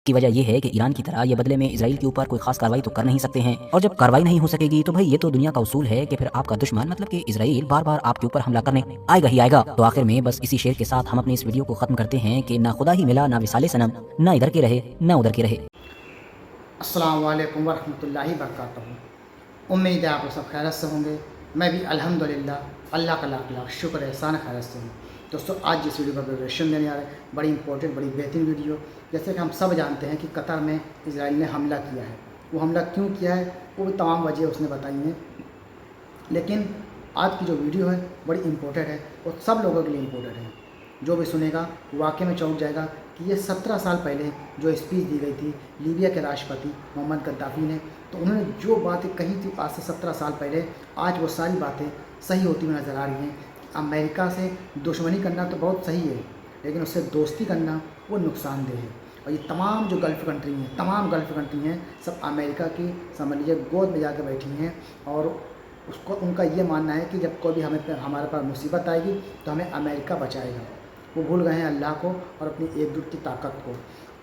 की वजह यह है कि ईरान की तरह ये बदले में इसराइल के ऊपर कोई खास कार्रवाई तो कर नहीं सकते हैं, और जब कार्रवाई नहीं हो सकेगी तो भाई ये तो दुनिया का उसूल है कि फिर आपका दुश्मन मतलब कि इसराइल बार बार आपके ऊपर हमला करने आएगा ही आएगा। तो आखिर में बस इसी शेर के साथ हम अपनी इस वीडियो को खत्म करते हैं कि ना खुदा ही मिला ना विसाले सनम, ना इधर के रहे ना उधर के रहे। अस्सलाम वालेकुम वरहमतुल्लाहि वबरकातुहू। उम्मीद है आप लोग सब खैरियत से होंगे। मैं भी अल्हम्दुलिल्लाह अल्लाह का लाख लाख शुक्र एहसान खैरियत से हूँ। दोस्तों, आज जिस वीडियो का प्रिपरेशन देने आ रहे हैं बड़ी इंपॉर्टेंट बड़ी बेहतरीन वीडियो। जैसे कि हम सब जानते हैं कि कतर में इसराइल ने हमला किया है। वो हमला क्यों किया है वो भी तमाम वजह उसने बताई हैं, लेकिन आज की जो वीडियो है बड़ी इंपॉर्टेंट है और सब लोगों के लिए इम्पोर्टेंट है। जो भी सुनेगा वाकई में चौंक जाएगा कि ये 17 साल पहले जो स्पीच दी गई थी लीबिया के राष्ट्रपति मोहम्मद गद्दाफ़ी ने, तो उन्होंने जो बातें कही थी आज से 17 साल पहले, आज वो सारी बातें सही होती हुई नज़र आ रही हैं। अमेरिका से दुश्मनी करना तो बहुत सही है, लेकिन उससे दोस्ती करना वो नुकसानदेह है। और ये तमाम जो गल्फ़ कंट्री हैं, तमाम गल्फ़ कंट्री हैं, सब अमेरिका की समझ लीजिए गोद में जाकर बैठी हैं, और उसको उनका ये मानना है कि जब कोई भी हमारे पास मुसीबत आएगी तो हमें अमेरिका बचाएगा। वो भूल गए हैं अल्लाह को और अपनी एकजुट की ताकत को।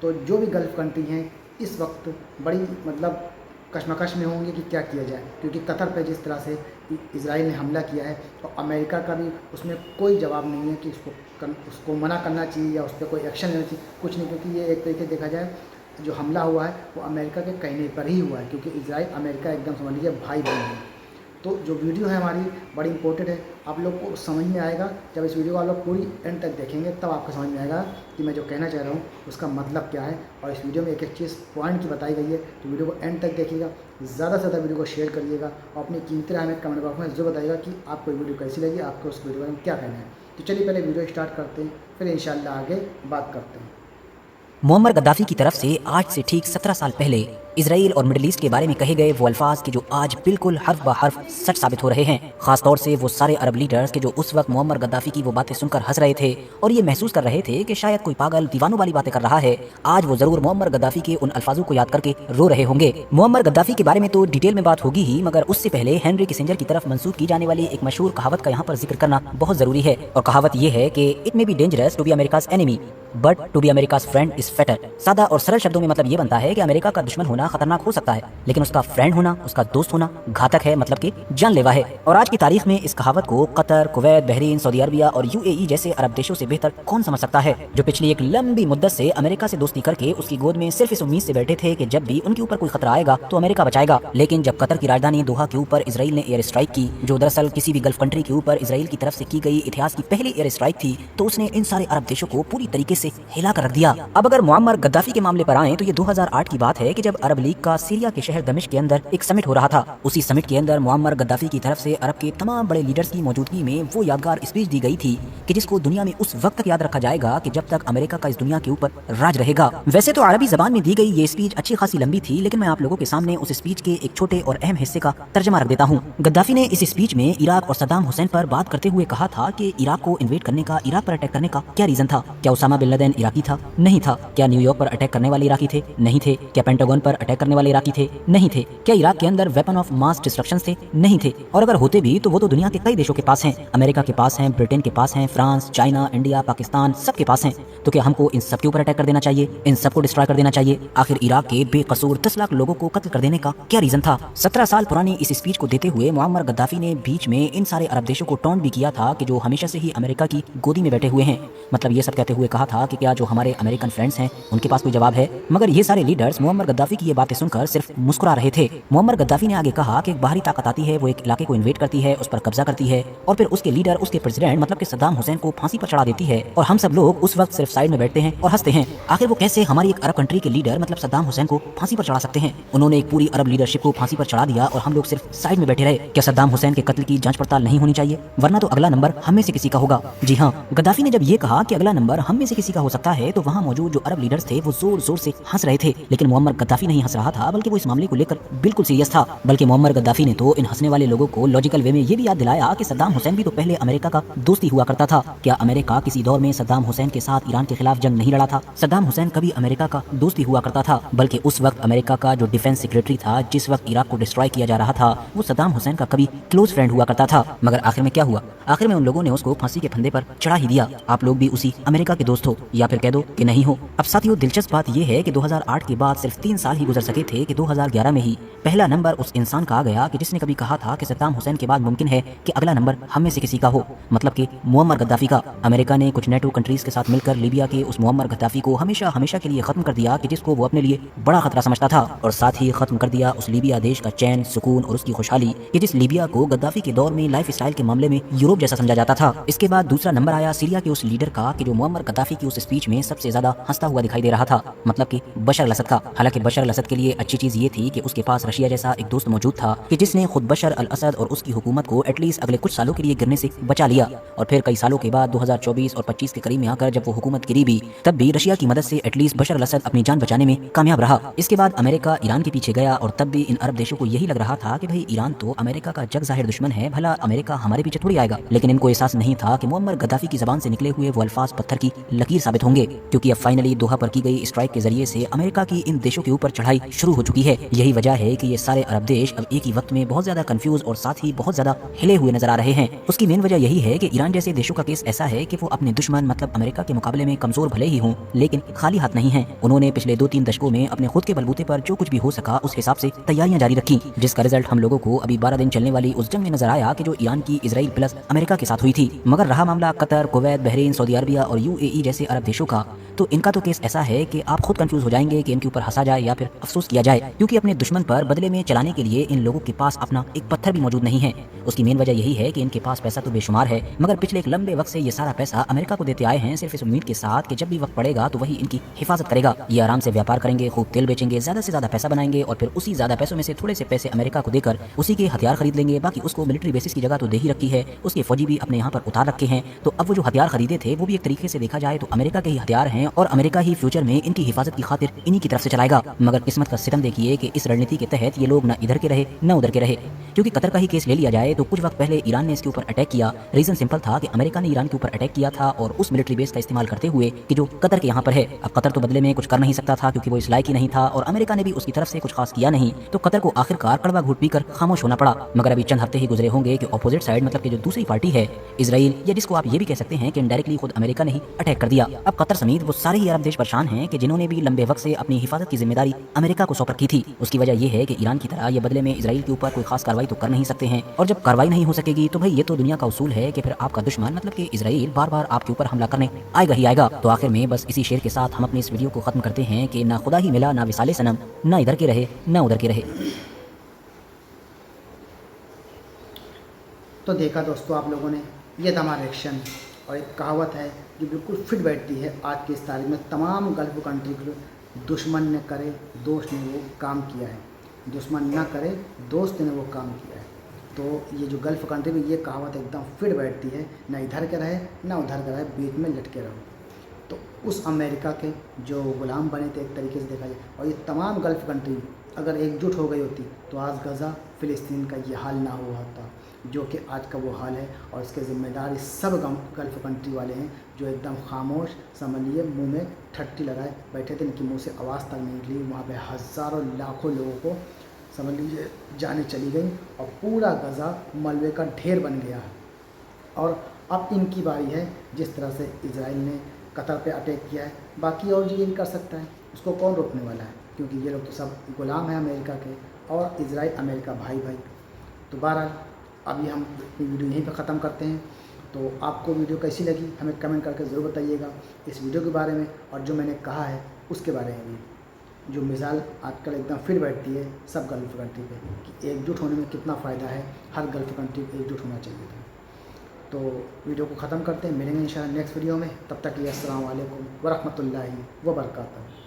तो जो भी गल्फ़ कंट्री हैं इस वक्त बड़ी मतलब कशमकश में होंगे कि क्या किया जाए, क्योंकि कतर पे जिस तरह से इजराइल ने हमला किया है तो अमेरिका का भी उसमें कोई जवाब नहीं है कि उसको मना करना चाहिए या उस पर कोई एक्शन लेना चाहिए, कुछ नहीं। क्योंकि ये एक तरीके से देखा जाए जो हमला हुआ है वो अमेरिका के कहने पर ही हुआ है, क्योंकि इजराइल अमेरिका एकदम समझ लीजिए भाई बहन है। तो जो वीडियो है हमारी बड़ी इंपॉर्टेंट है, आप लोग को समझ में आएगा जब इस वीडियो को आप लोग पूरी एंड तक देखेंगे, तब आपको समझ में आएगा कि मैं जो कहना चाह रहा हूँ उसका मतलब क्या है। और इस वीडियो में एक एक चीज़ पॉइंट की बताई गई है, तो वीडियो को एंड तक देखिएगा, ज़्यादा से ज़्यादा वीडियो को शेयर करिएगा और अपनी कीमती राय में कमेंट बॉक्स में जो बताइएगा कि आपको वीडियो कैसी लगी, आपको उस वीडियो में क्या कहना है। तो चलिए पहले वीडियो स्टार्ट करते हैं, फिर इंशाल्लाह आगे बात करते हैं। मुअम्मर गद्दाफी की तरफ से आज से ठीक 17 साल पहले इसराइल और मिडिल ईस्ट के बारे में कहे गए वो अल्फाज के जो आज बिल्कुल हर्फ ब हर्फ सच साबित हो रहे हैं। खास तौर से वो सारे अरब लीडर्स के जो उस वक्त मुअम्मर गद्दाफी की वो बातें सुनकर हंस रहे थे और ये महसूस कर रहे थे कि शायद कोई पागल दीवानों वाली बातें कर रहा है, आज वो जरूर मुअम्मर गद्दाफी के उन अल्फाजों को याद करके रो रहे होंगे। मुअम्मर गद्दाफी के बारे में तो डिटेल में बात होगी ही, मगर उससे पहले हेनरी किसिंजर की तरफ मंसूब की जाने वाली एक मशहूर कहावत का यहाँ पर जिक्र करना बहुत जरूरी है। और कहावत ये है कि it may be dangerous to be America's enemy but to be America's friend is better. सादा और सरल शब्दों में मतलब ये बनता है कि अमेरिका का दुश्मन होना खतरनाक हो सकता है, लेकिन उसका फ्रेंड होना, उसका दोस्त होना घातक है, मतलब कि जानलेवा है। और आज की तारीख में इस कहावत को Qatar, Kuwait, Bahrain, Saudi Arabia और यूएई जैसे अरब देशों से बेहतर कौन समझ सकता है, जो पिछली एक लंबी मुद्दत से अमेरिका से दोस्ती करके उसकी गोद में सिर्फ इस उम्मीद से बैठे थे कि जब भी उनके ऊपर कोई खतरा आएगा तो अमेरिका बचाएगा। लेकिन जब कतर की राजधानी दोहा के ऊपर इसराइल ने एयर स्ट्राइक की, जो दरअसल किसी भी गल्फ कंट्री के ऊपर इसराइल की तरफ से की गई इतिहास की पहली एयर स्ट्राइक थी, तो उसने इन सारे अरब देशों को पूरी तरीके से हिला कर रख दिया। अब अगर मुअम्मर गद्दाफी के मामले पर आए तो ये 2008 की बात है कि जब अरब लीग का सीरिया के शहर दमिश्क के अंदर एक समिट हो रहा था। उसी समिट के अंदर मुअम्मर गद्दाफी की तरफ से अरब के तमाम बड़े लीडर्स की मौजूदगी में वो यादगार स्पीच दी गई थी कि जिसको दुनिया में उस वक्त तक याद रखा जाएगा कि जब तक अमेरिका का इस दुनिया के ऊपर राज रहेगा। वैसे तो अरबी जबान में दी गई ये स्पीच अच्छी खासी लंबी थी, लेकिन मैं आप लोगों के सामने उस स्पीच के एक छोटे और अहम हिस्से का तर्जमा रख देता हूँ। गद्दाफी ने इस स्पीच में इराक और सद्दाम हुसैन पर बात करते हुए कहा था कि इराक को इन्वेड करने का, इराक पर अटैक करने का क्या रीजन था। क्या उसामा बिन लादेन इराकी था? नहीं था। क्या न्यूयॉर्क पर अटैक करने वाले इराकी थे? नहीं थे। क्या पेंटागन पर अटैक करने वाले इराकी थे? नहीं थे। क्या इराक के अंदर वेपन ऑफ मास डिस्ट्रक्शन थे? नहीं थे। और अगर होते भी तो वो तो दुनिया के कई देशों के पास हैं, अमेरिका के पास हैं, ब्रिटेन के पास हैं, फ्रांस, चाइना, इंडिया, पाकिस्तान, सबके पास हैं। तो क्या हमको इन सब के ऊपर अटैक कर देना चाहिए, इन सबको डिस्ट्रॉय कर देना चाहिए? आखिर इराक के बेकसूर 10 लाख लोगों को कत्ल कर देने का क्या रीजन था? 17 साल पुरानी इस स्पीच को देते हुए मुअम्मर गद्दाफी ने बीच में इन सारे अरब देशों को टॉन्ट भी किया था कि जो हमेशा से ही अमेरिका की गोदी में बैठे हुए हैं। मतलब ये सब कहते हुए कहा था कि क्या जो हमारे अमेरिकन फ्रेंड्स हैं उनके पास कोई जवाब है? मगर ये सारे लीडर्स मुअम्मर गद्दाफी की ये बातें सुनकर सिर्फ मुस्कुरा रहे थे। मुअम्मर गद्दाफी ने आगे कहा कि एक बाहरी ताकत आती है, वो एक इलाके को इन्वेड करती है, उस पर कब्जा करती है और फिर उसके लीडर, उसके प्रेसिडेंट मतलब कि सद्दाम हुसैन को फांसी पर चढ़ा देती है, और हम सब लोग उस वक्त सिर्फ साइड में बैठते हैं और हंसते हैं। आखिर वो कैसे हमारी एक अरब कंट्री के लीडर मतलब सद्दाम हुसैन को फांसी पर चढ़ा सकते हैं? उन्होंने एक पूरी अरब लीडरशिप को फांसी पर चढ़ा दिया और हम लोग सिर्फ साइड में बैठे रहे। क्या सद्दाम हुसैन के कत्ल की जांच पड़ताल नहीं होनी चाहिए? वरना तो अगला नंबर हम में से किसी का होगा। जी हाँ, गद्दाफी ने जब ये कहा कि अगला नंबर हम में से किसी का हो सकता है, तो वहाँ मौजूद जो अरब लीडर्स थे वो जोर जोर से हंस रहे थे। लेकिन मुअम्मर गद्दाफी ने नहीं हंस रहा था, बल्कि वो इस मामले को लेकर बिल्कुल सीरियस था। बल्कि मुअम्मर गद्दाफी ने तो इन हंसने वाले लोगों को लॉजिकल वे में ये भी याद दिलाया कि सद्दाम हुसैन भी तो पहले अमेरिका का दोस्ती हुआ करता था। क्या अमेरिका किसी दौर में सद्दाम हुसैन के साथ ईरान के खिलाफ जंग नहीं लड़ा था? सद्दाम हुसैन कभी अमेरिका का दोस्ती हुआ करता था, बल्कि उस वक्त अमेरिका का जो डिफेंस सेक्रेटरी था, जिस वक्त इराक को डिस्ट्रॉय किया जा रहा था, वो सद्दाम हुसैन का कभी क्लोज फ्रेंड हुआ करता था। मगर आखिर में क्या हुआ? आखिर में उन लोगों ने उसको फांसी के फंदे पर चढ़ा ही दिया। आप लोग भी उसी अमेरिका के दोस्त हो, या फिर कह दो कि नहीं हो। अब साथियों, दिलचस्प बात यह है कि 2008 के बाद सिर्फ 3 साल ही गुजर सके थे कि 2011 में ही पहला नंबर उस इंसान का आ गया कि जिसने कभी कहा था कि सद्दाम हुसैन के बाद मुमकिन है कि अगला नंबर हम में से किसी का हो, मतलब कि मुअम्मर गद्दाफी का। अमेरिका ने कुछ नेटो कंट्रीज के साथ मिलकर लीबिया के उस मुअम्मर गद्दाफी को हमेशा हमेशा के लिए खत्म कर दिया कि जिसको वो अपने लिए बड़ा खतरा समझता था, और साथ ही खत्म कर दिया उस लीबिया देश का चैन, सुकून और उसकी खुशहाली कि जिस लीबिया को गद्दाफी के दौर में लाइफ स्टाइल के मामले में यूरोप जैसा समझा जाता था। इसके बाद दूसरा नंबर आया सीरिया के उस लीडर का कि जो मुअम्मर गद्दाफी की उस स्पीच में सबसे ज्यादा हंसता हुआ दिखाई दे रहा था, मतलब कि बशर अल असद का। हालांकि बशर अल असद के लिए अच्छी चीज ये थी कि उसके पास रशिया जैसा एक दोस्त मौजूद था कि जिसने खुद बशर अल असद और उसकी हुकूमत को एटलीस्ट अगले कुछ सालों के लिए गिरने से बचा लिया। और फिर कई सालों के बाद 2024 और 25 के करीब में आकर जब वो हुकूमत गिरी भी, तब भी रशिया की मदद से एटलीस्ट बशर अल असद अपनी जान बचाने में कामयाब रहा। इसके बाद अमेरिका ईरान के पीछे गया, और तब भी इन अरब देशों को यही लग रहा था कि भाई ईरान तो अमेरिका का जग जाहिर दुश्मन है, भला अमेरिका हमारे पीछे थोड़ी आएगा। लेकिन इनको एहसास नहीं था कि मुअम्मर गद्दाफी की जबान से निकले हुए वो अल्फाज पत्थर की लकीर साबित होंगे, क्योंकि अब फाइनली दोहा पर की गई स्ट्राइक के जरिए से अमेरिका की इन देशों के ऊपर चढ़ाई शुरू हो चुकी है। यही वजह है कि ये सारे अरब देश अब एक ही वक्त में बहुत ज्यादा कंफ्यूज और साथ ही बहुत ज्यादा हिले हुए नजर आ रहे हैं। उसकी मेन वजह यही है कि ईरान जैसे देशों का केस ऐसा है कि वो अपने दुश्मन मतलब अमेरिका के मुकाबले में कमजोर भले ही हों, लेकिन खाली हाथ नहीं है। उन्होंने पिछले 2-3 दशकों में अपने खुद के बलबूते पर जो कुछ भी हो सका उस हिसाब से तैयारियां जारी रखी, जिसका रिजल्ट हम लोगों को अभी 12 दिन चलने वाली उस जंग में नजर आया कि जो ईरान की इजराइल प्लस अमेरिका के साथ हुई थी। मगर रहा मामला Qatar, Kuwait, Bahrain, Saudi Arabia और यूएई जैसे अरब देशों का, तो इनका तो केस ऐसा है कि आप खुद कंफ्यूज हो जाएंगे कि इनके ऊपर हंसा जाए या फिर अफसोस किया जाए, क्योंकि अपने दुश्मन पर बदले में चलाने के लिए इन लोगों के पास अपना एक पत्थर भी मौजूद नहीं है। उसकी मेन वजह यही है कि इनके पास पैसा तो बेशुमार है, मगर पिछले एक लंबे वक्त से ये सारा पैसा अमेरिका को देते आए हैं सिर्फ इस उम्मीद के साथ कि जब भी वक्त पड़ेगा तो वही इनकी हिफाजत करेगा। ये आराम से व्यापार करेंगे, खूब तेल बेचेंगे, ज्यादा से ज्यादा पैसा बनाएंगे, और फिर उसी ज्यादा पैसों में से थोड़े से पैसे अमेरिका को देकर उसी के हथियार खरीद लेंगे। बाकी उसको मिलिट्री बेसिस की जगह तो दे ही रखी है, उसके फौजी भी अपने यहाँ पर उतार रखे हैं। तो अब वो जो हथियार खरीदे थे वो भी एक तरीके से देखा जाए तो अमेरिका के ही हथियार हैं, और अमेरिका ही फ्यूचर में इनकी हिफाजत की खातिर इन्हीं की तरफ से चलाएगा। मगर किस्मत का सितम देखिए कि इस रणनीति के तहत ये लोग न इधर के रहे न उधर के रहे, क्योंकि कतर का ही केस ले लिया जाए तो कुछ वक्त पहले ईरान ने इसके ऊपर अटैक किया। रीजन सिंपल था कि अमेरिका ने ईरान के ऊपर अटैक किया था, और उस मिलिट्री बेस का इस्तेमाल करते हुए कि जो कतर के यहाँ पर है। अब कतर तो बदले में कुछ कर नहीं सकता था क्योंकि वो इस लायक ही नहीं था, और अमेरिका ने भी उसकी तरफ से कुछ खास किया नहीं, तो कतर को आखिरकार कड़वा घूट पीकर खामोश होना पड़ा। मगर अभी चंद हफ्ते ही गुजरे होंगे कि ऑपोजिट साइड मतलब कि जो दूसरी पार्टी है इजराइल, या जिसको आप ये भी कह सकते हैं कि इनडायरेक्टली खुद अमेरिका ने ही अटैक कर दिया। अब कतर समेत वो सारे ही अरब देश परेशान हैं कि जिन्होंने भी लंबे वक्त से अपनी हिफाजत की जिम्मेदारी अमेरिका को सौंप रखी थी। उसकी वजह यह है कि ईरान की तरह ये बदले में इजराइल के ऊपर कोई खास कार्रवाई तो कर नहीं सकते हैं, और जब कार्रवाई नहीं हो सकेगी तो भाई ये तो दुनिया का उसूल है कि फिर आपका दुश्मन मतलब कि इजराइल बार बार आपके ऊपर हमला करने आएगा ही आएगा। तो आखिर में बस इसी शेर के साथ हम अपनी इस वीडियो को खत्म करते हैं कि ना खुदा ही मिला ना विसाले सनम, ना इधर के रहे ना उधर के रहे। तो देखा दोस्तों आप लोगों ने, ये था हमारा रिएक्शन। और एक कहावत है जो बिल्कुल फिट बैठती है आज की इस तारीख में, तमाम गल्फ कंट्री के दुश्मन ने करे दोस्त ने वो काम किया है, दुश्मन ना करे दोस्त ने वो काम किया है। तो ये जो गल्फ कंट्री में ये कहावत एकदम फिट बैठती है, ना इधर के रहे ना उधर के रहे, बीच में लटके रहो। तो उस अमेरिका के जो गुलाम बने थे एक तरीके से देखा जाए, और ये तमाम गल्फ कंट्री अगर एकजुट हो गई होती तो आज गज़ा फ़िलिस्तीन का ये हाल ना हुआ होता जो कि आज का वो हाल है। और इसके ज़िम्मेदार सब गल्फ कंट्री वाले हैं जो एकदम खामोश समझ लिए मुँह में ठट्टी लगाए बैठे थे, इनकी मुँह से आवाज़ तक नहीं निकली। वहाँ पे हज़ारों लाखों लोगों को समझ लीजिए जाने चली गई, और पूरा गज़ा मलबे का ढेर बन गया है। और अब इनकी बारी है, जिस तरह से इजराइल ने कतर पे अटैक किया है, बाकी और जी नहीं कर सकता है, उसको कौन रोकने वाला है, क्योंकि ये लोग तो सब गुलाम हैं अमेरिका के, और इजराइल अमेरिका भाई भाई। तो बहरहाल अभी हम वीडियो यहीं पर ख़त्म करते हैं। तो आपको वीडियो कैसी लगी हमें कमेंट करके ज़रूर बताइएगा, इस वीडियो के बारे में और जो मैंने कहा है उसके बारे में भी। जो मिसाल आजकल एकदम फिट बैठती है सब गल्फ कंट्री पे कि एकजुट होने में कितना फ़ायदा है, हर गल्फ कंट्री को एकजुट होना चाहिए था। तो वीडियो को ख़त्म करते हैं, मिलेंगे इंशाल्लाह नेक्स्ट वीडियो में। तब तक के लिए अस्सलाम वालेकुम व रहमतुल्लाहि व बरकातहू।